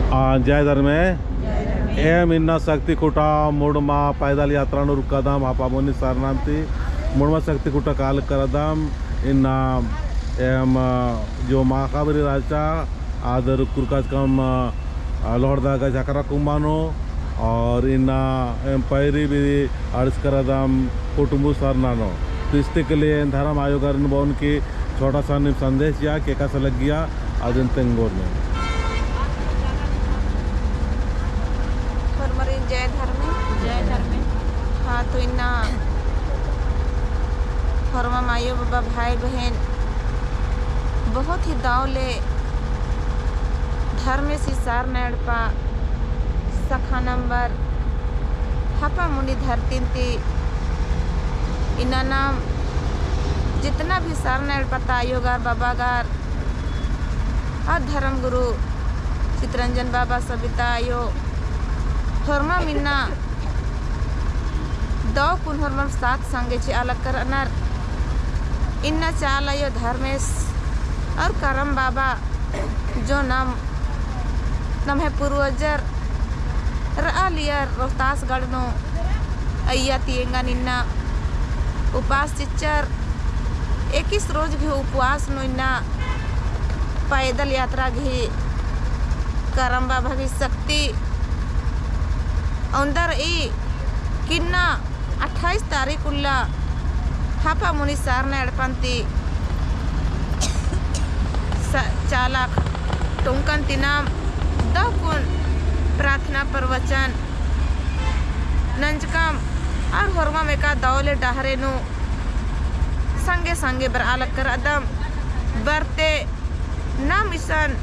जय धर्मे एम इन्ना शक्ति कुटा मुड़मा पैदल यात्रा रुक्कदाम आपामुनि सारनांति मुड़मा शक्ति कुटा काल करदाम इन्ना एम जो महाकाबरी राजा आदर कुरकाज कम लोहरदा का जाकरा कुंबानो और इन्ना एम पैरी भी अर्ज करदाम कुटुंबु सारनानो तो इसके के लिए धर्म आयोग बोन की छोटा सा संदेश या के कैसा लग गया अजन तेंगोर में जय धर्मे हाँ तो इन्ना फरमा मायो बाबा भाई बहन बहुत ही दावले धर्म से सार नड़पा सखा नंबर हपा मुनि धरती इना नाम जितना भी सार नड़पा तायोगार बाबागार और धर्म गुरु चितरंजन बाबा सबिता आयो हरमा मिन्ना दो कुनहरमम साथ संगे चे अलग कर अनर इन्ना चाल आयो धर्मेश और करम बाबा जो नाम है पूर्वजर रालियर रोहतास गढ़नो अय्या तियंगा निन्ना उपास चिच्चर 21 रोज भी उपवास नो इन्ना पैदल यात्रा घी करम बाबा की शक्ति अंदर ई किन्ना 28 तारीख उल्ला हापा मुनि सारना एडपंती चालक टोंकन तिनाम दकुन प्रार्थना प्रवचन नंजकम और होरमा में का दौले डहरे नु संगे संगे बर अलग कर अदम बरते ना मिशन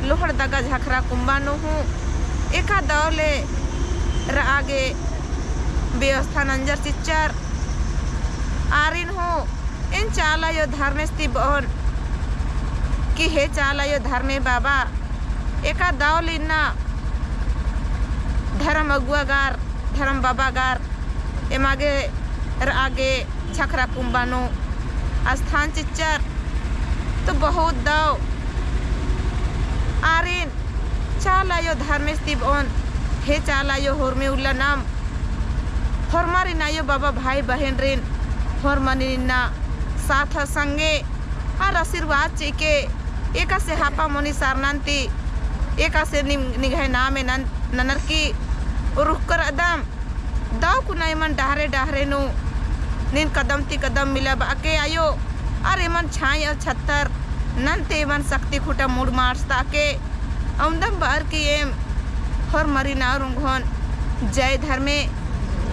लोहड़ दगा झखरा कुंबानो हूँ एका दौले आगे व्यवस्था नंजर चिच्चर आरिन हो इन चाला यो धर्मेस्ती बहन कि हे चाला यो धर्मे बाबा एका दावल इन्ना धर्म अगुआगार धर्म बाबागार एमागे आगे छखरा कुंबानो स्थान चिच्चर तो बहुत दाव आरिन चाला यो धर्मेस्ती बहन हे चाला यो होरमे उल्ला नाम होरमारी नायो बाबा भाई बहन रिन होरमनिना साथ संगे और आशीर्वाद चीके एका से हापा मोनी सारनांती एका से निगह नामे ननर की रुख कर अदम दाव कुनाई मन डहरे डहरे नु निन कदम ती कदम मिला बाके आयो अरे मन छाई और छत्तर नंते मन शक्ति खुटा मुड़ मारता के अमदम बार की एम और मरीना रुंघन जय धर्मे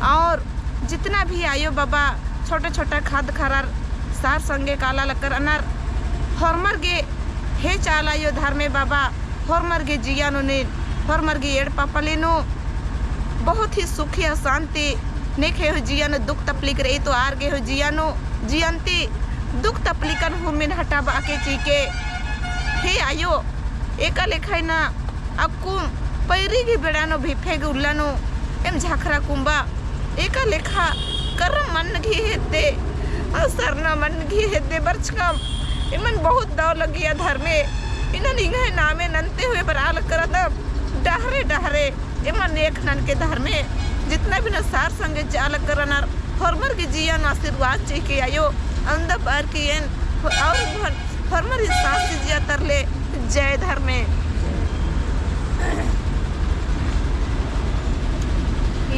और जितना भी आयो बाबा छोटा छोटा खाद खरार सार संगे काला लकर अनर हरमर गे हे चाल आयो धर्मे बाबा हरमर गे जियानो ने हरमर गे एड़ पापलेनो बहुत ही सुखी और शांति नेखे हो जियानो दुख तपलिक रही तो आर गे हो जियानो जियंती दुख तपलिकन हुमिन हटा बाके चीके हे आयो एका लेखाई ना अकुम पैरी की बेड़ानो भिफेग उल्लानो एम झाखरा कुंबा एका लेखा करम मन घी हेते और सरना मन घी हेते बरचकम इमन बहुत दाव लगिया धर्मे इना निगाह नामे नंते हुए बराल करदा डहरे डहरे इमन एक नन के धर्मे जितना भी न सार संगे चाल करनर फर्मर के जियन आशीर्वाद चाहिए आयो अंदर बार की एन और फर्मर सांस जिया तरले जय धर्मे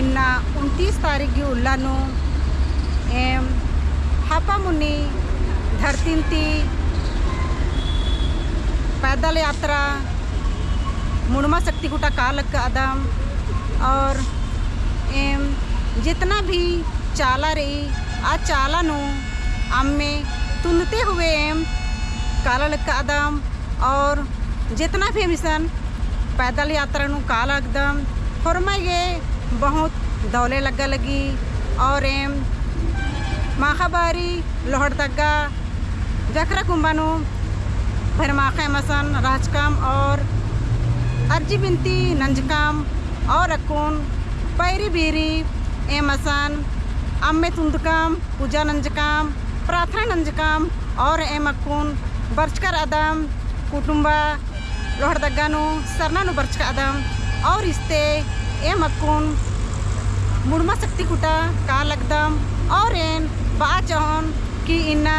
इन्ना 29 तारीख की उल्लानो एम हापा मुनि धरती पैदल यात्रा मुड़मा शक्ति कुटा कालक अदम और एम जितना भी चाला रही आ चाला नो अम्मे तुनते हुए एम कालक अदम और जितना भी मिशन पैदल यात्रा नु काल एकदम फरमा गे बहुत दौले लगा लगी और एम माखाबारी लोहड़ तग्गा जखरा कुंबानो भरमाखे मसन राजकाम और अर्जी बिनती नंजकाम और अकुन पैरी बीरी ए मसन अम्मे तुंदकाम पूजा नंजकाम प्रार्थना नंजकाम और एम अकुन बर्चकर अदम कुटुंबा लोहड़दग्गानु सरनानु बर्चका अदम और इस्ते एम अकुन मुड़मा शक्ति कुटा का लगदम और एन बाचहन कि इन्ना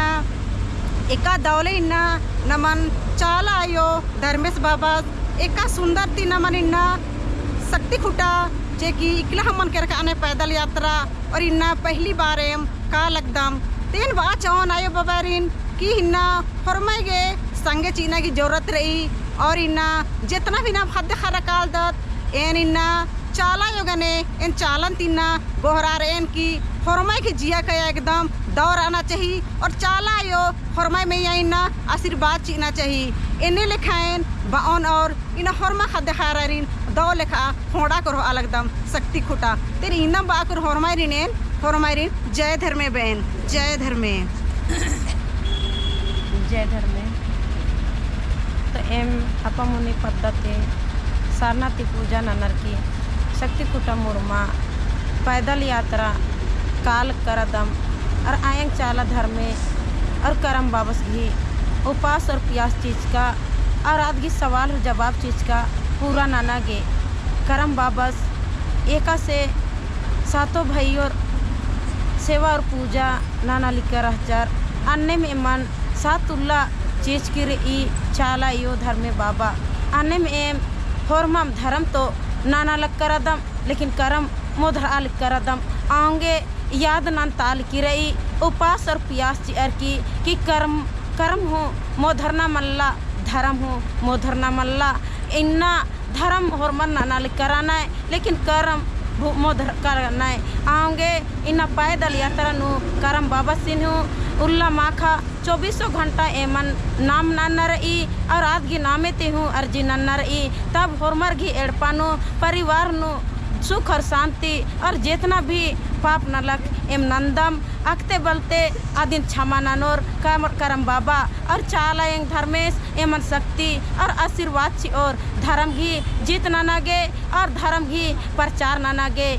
एका दौले इन्ना नमन चाला आयो धर्मेश बाबा एका सुंदर ती नमन इन्ना शक्ति खुटा जे कि इकला हमन के रखाने पैदल यात्रा और इन्ना पहली बार एम का लगदम तीन बाचहन आयो बाबारिन कि इन्ना फरमाई गे संगे चीना की जरूरत रही और इन्ना जितना भी ना हद खरा काल दत एन इन्ना चाला योगने इन चालन तीना गोहरार एन की फरमाई की जिया कया एकदम दौर आना चाहिए और चाला यो फरमाई में या इन्ना आशीर्वाद चीना चाहिए इन्हें लिखाएन बाउन और इन हरमा खाद्य खारिन दौ लेखा फोड़ा करो अलगदम शक्ति खुटा तेरी इन्ना बाकर फरमाई रिनेन फरमाई रिन जय धर्मे बहन जय धर्मे जय धर्मे तो एम अपमुनि पद्धति सारनाथी पूजा ननर की शक्ति कुटा मुरमा पैदल यात्रा काल करदम और आयंग चाला धर्मे और करम बाबस घी उपास और प्यास चीज का और आदगी सवाल और जवाब चीज का पूरा नाना गे करम बाबस एका से सातों भाई और सेवा और पूजा नाना लिखकर रहचर अन्य में मन सातुल्ला चीज की रही चाला यो धर्मे बाबा अन्य में एम फॉर्मम धर्म तो नाना लग करदम लेकिन करम मोधर आल करदम आंगे याद नान ताल की रही उपास और प्यास चियर की कि कर्म हो मोधरना मल्ला धर्म हो मोधरना मल्ला इन्ना धर्म होरमन नाना लिख कराना है लेकिन कर्म मोधर करना है आंगे इन्ना पैदल यात्रा नु करम बाबा सिन्हू उल्ला माखा 24 घंटा एमन नाम न रही और आज की नामे ते हूँ अर्जी न रही तब होरमर घी एड़पानो परिवार नु सुख और शांति और जितना भी पाप नलक एम नंदम अक्ते बलते आदिन क्षमा ननोर करम बाबा और चाला एंग धर्मेश एमन शक्ति और आशीर्वाद छी और धर्म घी जीत न नगे और धर्म घी प्रचार न नगे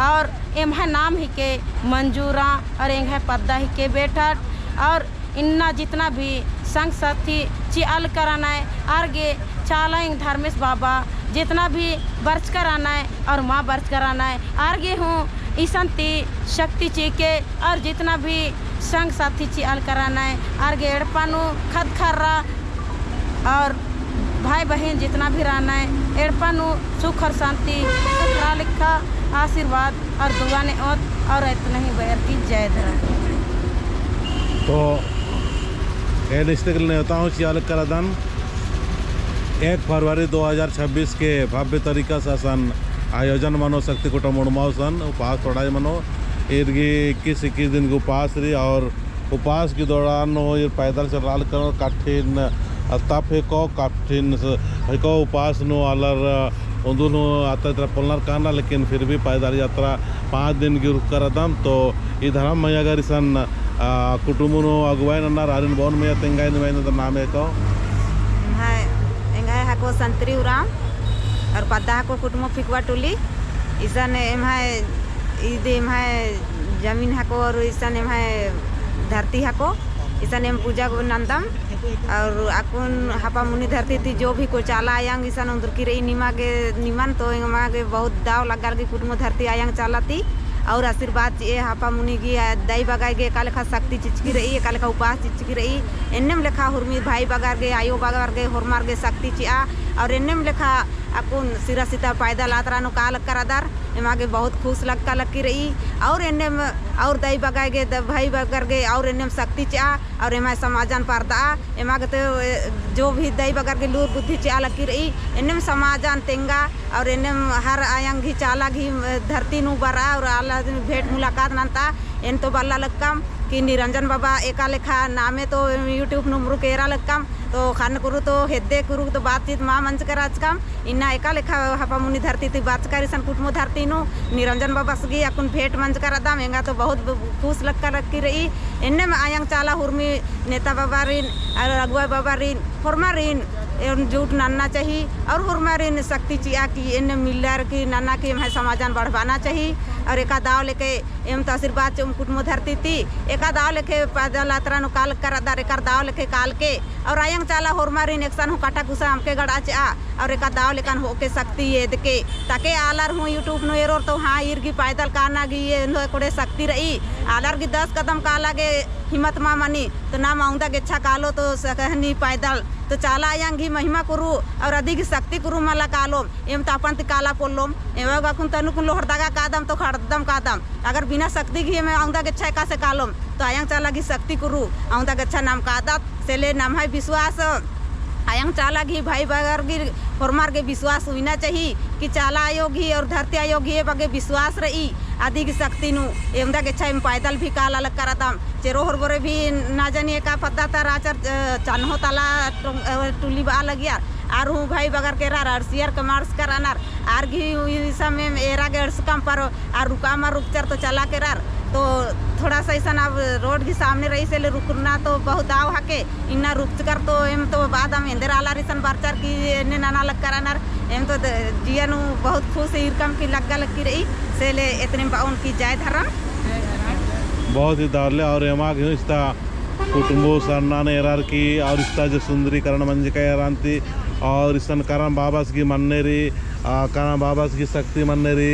और एम है नाम ही के मंजूरा और एंग है पद्दा ही के बैठक और इन्ना जितना भी संग साथी चियाल कराना है आगे चाला एंग धर्मेश बाबा जितना भी बर्च कराना है और माँ बर्च कराना है आगे हूँ ईसंती शक्ति चीके और जितना भी संग साथी चियाल कराना है आगे एड़पानु खद खर्रा और भाई बहन जितना भी रहना है एड़पानु सुख और शांति लिखा आशीर्वाद और दुआ ने और इतना ही बैर की जय धर्म। तो ये रिश्ते के लिए होता हूँ चियाल करादान 1 फरवरी 2026 के भव्य तरीका से सन आयोजन मनो शक्ति कुटा मुड़माओ सन उपवास तोड़ाई मनो इर्गी 21 दिन के उपवास रही और उपवास के दौरान हो ये पैदल से राल करो कठिन तप को कठिन को उपवास नो अलर उन्दू आता तरह पोलनर काना लेकिन फिर भी पैदल यात्रा 5 दिन की रुक कर दम तो ये धर्म मैया अगर सन कुटुंबनो अगुवाई नन्नार आरिन बोन मैया तेंगाई निवाइन नाम है को एंगाय हाको संतरी उराम और पद्दा हाको कुटुंब फिकवा टोली ईसन एम है ईदे एम है जमीन हाको और ईसन एम है धरती हाको ईसन एम पूजा को नंदम और अकुन हापा मुनि धरती थी जो भी को चाला आयांग ईसन उधर की रही निमा के निमन तो एमा के बहुत दाव लगा के कुटुंब धरती आयांग चाला थी और आशीर्वाद ये हापा मुनि की दई बगाई गे का लेखा शक्ति चिचकी रही का लेखा उपास चिचकी रही एन्नेम लेखा हुरमी भाई बगार गे आयो बगार गे होरमार गे शक्ति चिया और एन्नेम लेखा अकुन सिरा सीता पैदल यात्रा नो काल करादार एमा के बहुत खुश लगता लगी रही और एन्नेम और दई बगाई गे भाई बगार गे और एन्नेम शक्ति चिया और एमा समाजन पारदा एमा के तो जो भी दई बगार के लूर बुद्धि चिया लगी रही एन्नेम समाजन तेंगा और एन्नेम हर आयंग घी चाला घी धरती नु बरा और आला भेंट मुलाकात नंता एन तो बल्ला लक्कम कि निरंजन बाबा एका लेखा नामे तो यूट्यूब नुमरु केरा लक्कम तो खान करू तो हेद्दे करू तो बातचीत माँ मंच कर आजकम इन्ना एका लेखा हापा मुनि धरती थी बात करी सन कुटुंब धरती नु निरंजन बाबा सगी अकुन भेंट मंच कर दाम एंगा तो बहुत खुश लक्का लक्की रही इन्ने में आयंग चाला हुरमी नेता बाबा रिन और अगुआ बाबा रिन फरमा रिन झूठ नन्ना चाहिए और हुरमारिन शक्ति चिया की इन मिलर की नन्ना की हमें समाजन बढ़वाना चाहिए और एका दाव लेके एम तो आशीर्वाद चुम कुटुम धरती थी एका दाव लेके पैदल यात्रा नु काल कर दार एका दाव लेके काल के और आयंग चाला होरमारी नेक्सन हूँ काटा कुसा हमके गड़ा चा और एका दाव लेकन होके सकती ये के ताके आलर हूँ यूट्यूब नो एरोर तो हाँ इर्गी पैदल काना गी ये कोड़े सकती रही आलर की 10 कदम काला गे हिम्मत मा मनी तो ना माउंदा गेच्छा कालो तो सकहनी पैदल तो चाला आयंग ही महिमा कुरु और अधिक शक्ति कुरु मला कालो एम तो अपन काला पोलोम एवं अकुन तनु कुन लोहरदागा कादम तो खड़दम कादम अगर बिना शक्ति की मैं आउंदा गेच्छा का से कालोम तो आयंग चाला की शक्ति कुरु आउंदा गेच्छा नाम कादत सेले नाम है विश्वास आयंग चाला घी भाई बगर गिर फॉर्मर के विश्वास होना चाहिए कि चाला आयोगी और धरती आयोगी ये बगे विश्वास रही आदि की शक्ति नु एमदा के अच्छा पैदल भी काल अलग कराता चेरो हर बोरे भी ना जानिए का पता था राचर चानो ताला टुली बा लग यार आर हूँ भाई बगर के रसियर कमार्स करानार आर घी समय एरा गेट्स कम पर आर रुका मार रुकचर तो चला के रार तो थोड़ा सा ऐसा अब रोड के सामने रही से रुकना तो बहुत आव हके इन्ना रुक कर तो एम तो बाद हम इंदर आला रिसन बारचार की ने नाना लग करानार एम तो जियानु बहुत खुश इरकम की लगी रही से ले इतने उनकी जय धर्म बहुत ही दारले और एमा इस्ता कुटुंबो सरनाने एरार की और इस्ता जो सुंदरीकरण मंज का एरांती और इसन कारण बाबास की मन्नेरी कारण बाबास की शक्ति मन्नेरी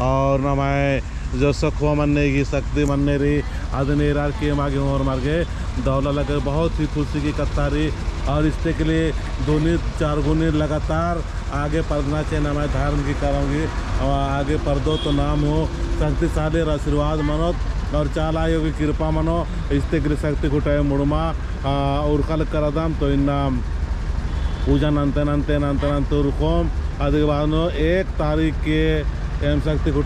और नमाए जो सखुआ मन्ने की शक्ति मन्ने रही आदमी एरार के मागे और मार्गे दौला लगे बहुत ही खुशी की कतारी और इससे के लिए दोनों 4 गुनी लगातार आगे पढ़ना चाहिए नाम धर्म की करूँगी और आगे पढ़ दो तो नाम हो शक्तिशाली और आशीर्वाद मनो और चाल आयोग की कृपा मनो इससे के लिए शक्ति कुटाए मुड़मा उर्कल करदाम तो इन पूजा नंते नंते नंते नंते रुकोम अधिक बाद 1 तारीख के एम शक्ति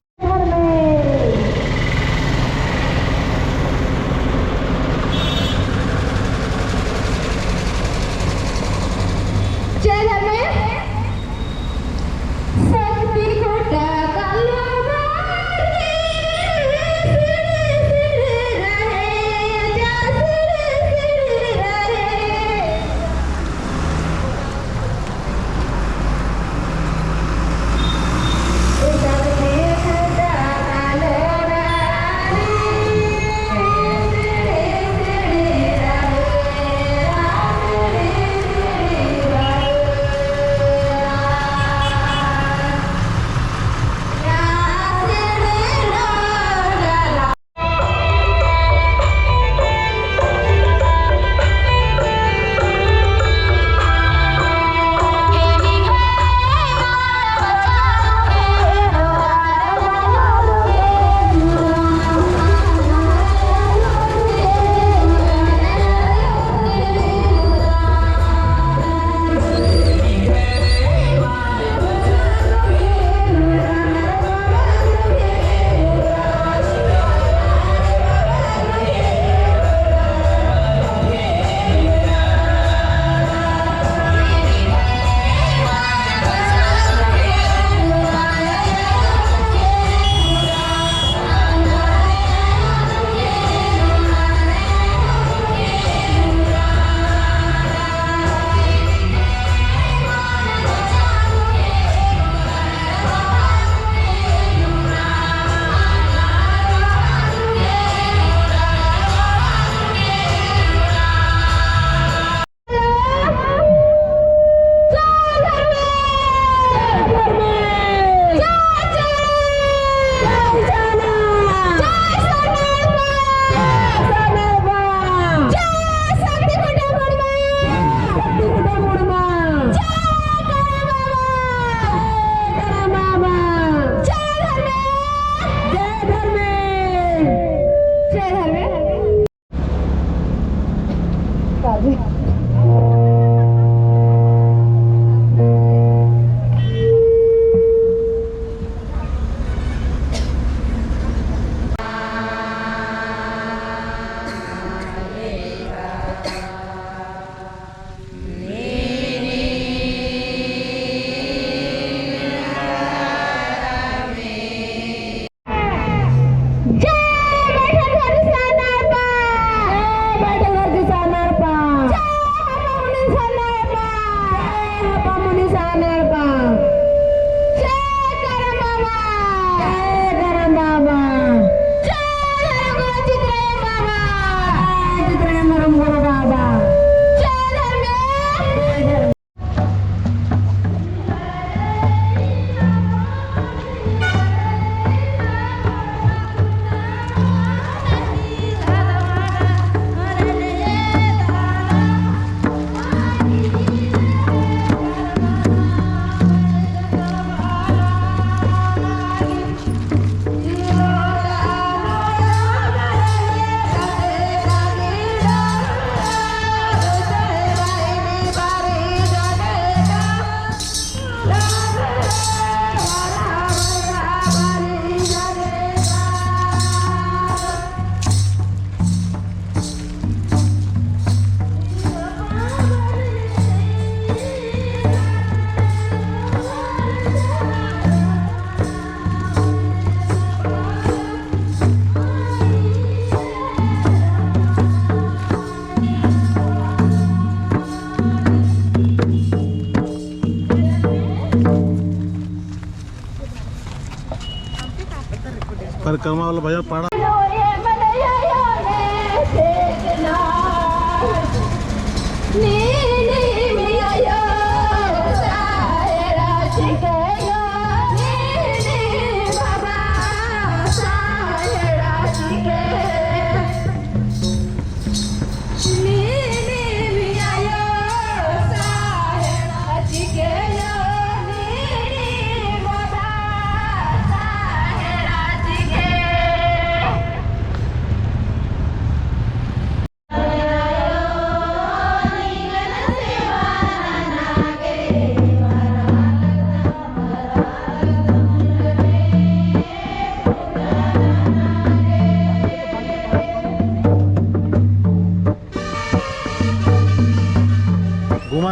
परिक्रमा वाला भैया पाड़ा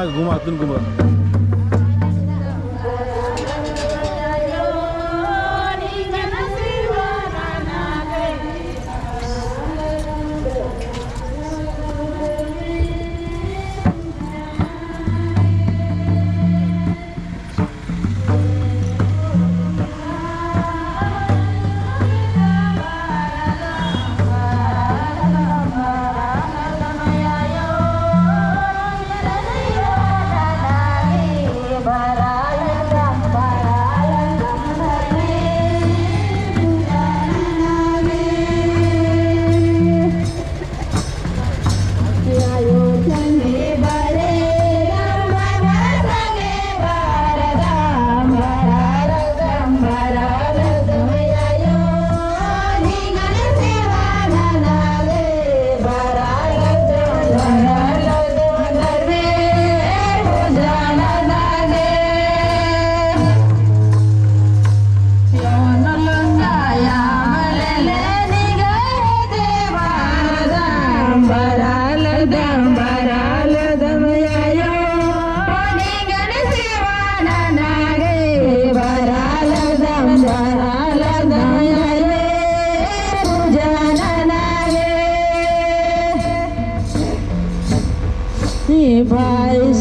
घुमा तुम घुमा भाई